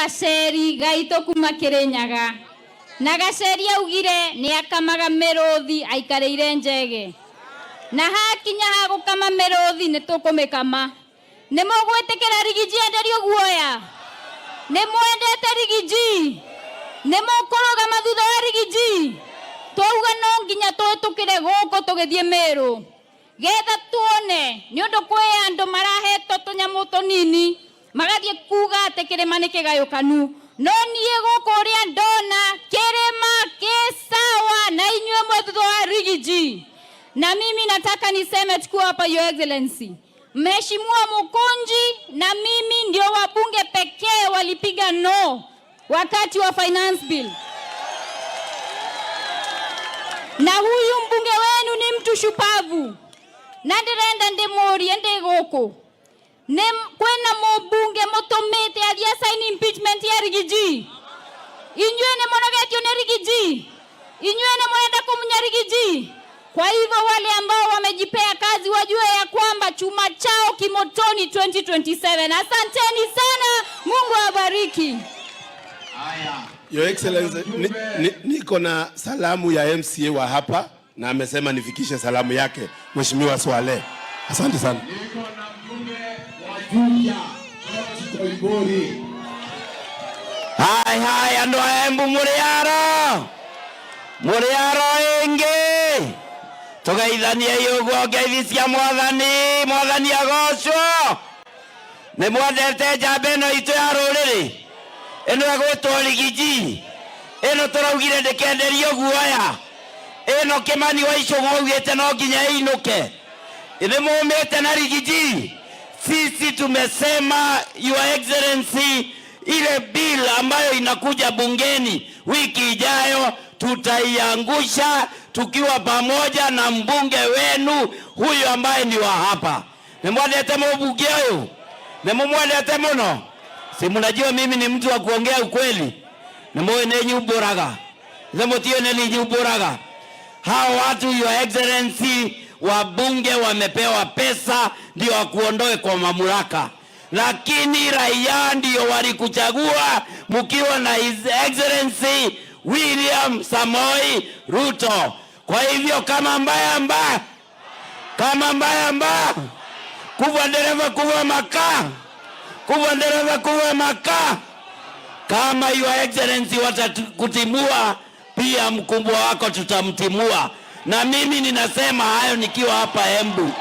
gaceri gaito kuma Kirinyaga na gaceri augire ni akamaga miruthi aikareire njege na hakinya ha gukama miruthi ni tukumikama ni mugwitikira Rigiji enderio guoya ni mwendete Rigiji ni mukoroga mathutha wa Rigiji twauga no nginya twitukire guku tugithie Meru getha tuone ni undu kwi andu marahetwo tunyamu tunini magathie kuga ati kirima ni kigayukanu no nie guku ria ndona kirima kisawa na inywe mwathutha wa Rigiji. Na mimi nataka niseme chukua hapa Your Excellency, Mheshimiwa Mukunji na mimi ndio wabunge pekee walipiga no wakati wa finance bill. Na huyu mbunge wenu ni mtu shupavu. Na ndirenda ndimurie ndi guku. Ni kwena mbunge mutumite athia sign impeachment ya Rigiji. Inywe ni monogetio ni Rigiji. Inywe ni mwenda kumunya Rigiji. Kwa hivyo wale ambao wamejipea kazi wajue ya kwamba chuma chao kimotoni 2027. Asanteni sana, Mungu awabariki. Your Excellency, niko na salamu ya MCA wa hapa na amesema nifikishe salamu yake Mheshimiwa Swale. Asante sana. Niko na mbunge wa Juja Koibori. Hai ando embu muriaro ingi tugeithania yugo ngeithia mwathani agocwo ni mwendete njamba ino itu ya ruriri ino egwitwo Rigiji ino turaugire ndikenderio guoya ino Kimani wa Ichung'wa augite no nginya inuke ni mumite na Rigiji. Sisi tumesema Your Excellency, ile bill ambayo inakuja bungeni wiki ijayo tutaiangusha tukiwa pamoja na mbunge wenu huyu ambaye ni wa hapa. Nimwendete mbunge huyu, nimwendete muno. Si mnajua mimi ni mtu wa kuongea ukweli. Nimwe ne nyuburaga, nimotio ne nyuburaga. Hao watu Your Excellency, wabunge wamepewa pesa ndio wakuondoe kwa mamlaka, lakini raia ndio walikuchagua mkiwa na His Excellency William Samoei Ruto. Kwa hivyo kama mbaya kubwa dereva kubwa makaa, kama Your Excellency watakutimua pia mkubwa wako tutamtimua. Na mimi ninasema hayo nikiwa hapa Embu.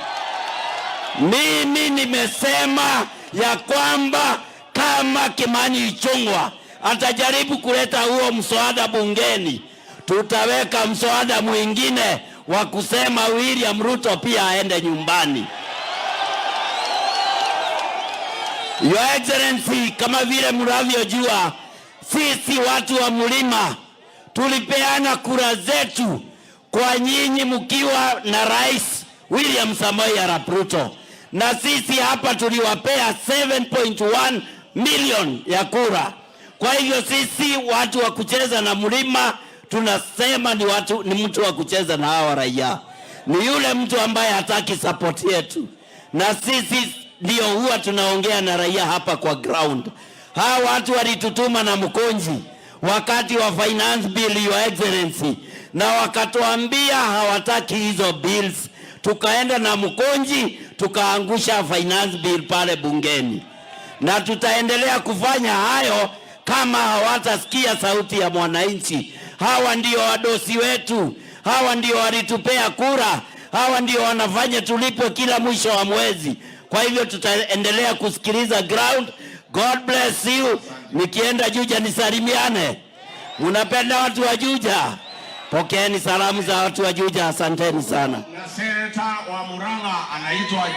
Mimi nimesema ya kwamba kama Kimani Ichung'wa atajaribu kuleta huo mswada bungeni, tutaweka mswada mwingine wa kusema William Ruto pia aende nyumbani. Your Excellency, kama vile mnavyojua, sisi watu wa mlima tulipeana kura zetu kwa nyinyi mkiwa na Rais William Samoei Arap Ruto, na sisi hapa tuliwapea 7.1 million ya kura. Kwa hivyo sisi watu wa kucheza na mlima tunasema ni mtu wa kucheza na hawa raia, ni yule mtu ambaye hataki support yetu, na sisi ndio huwa tunaongea na raia hapa kwa ground. Hawa watu walitutuma na Mukunji wakati wa finance bill, Your Excellency, na wakatuambia hawataki hizo bills. Tukaenda na Mukunji tukaangusha finance bill pale bungeni, na tutaendelea kufanya hayo kama hawatasikia sauti ya mwananchi. Hawa ndio wadosi wetu, hawa ndio walitupea kura, hawa ndio wanafanya tulipwe kila mwisho wa mwezi. Kwa hivyo tutaendelea kusikiliza ground. God bless you. Nikienda Juja nisalimiane. Unapenda watu wa Juja? Pokeeni salamu za watu wa Juja. Asanteni sana. Na seneta wa Murang'a anaitwa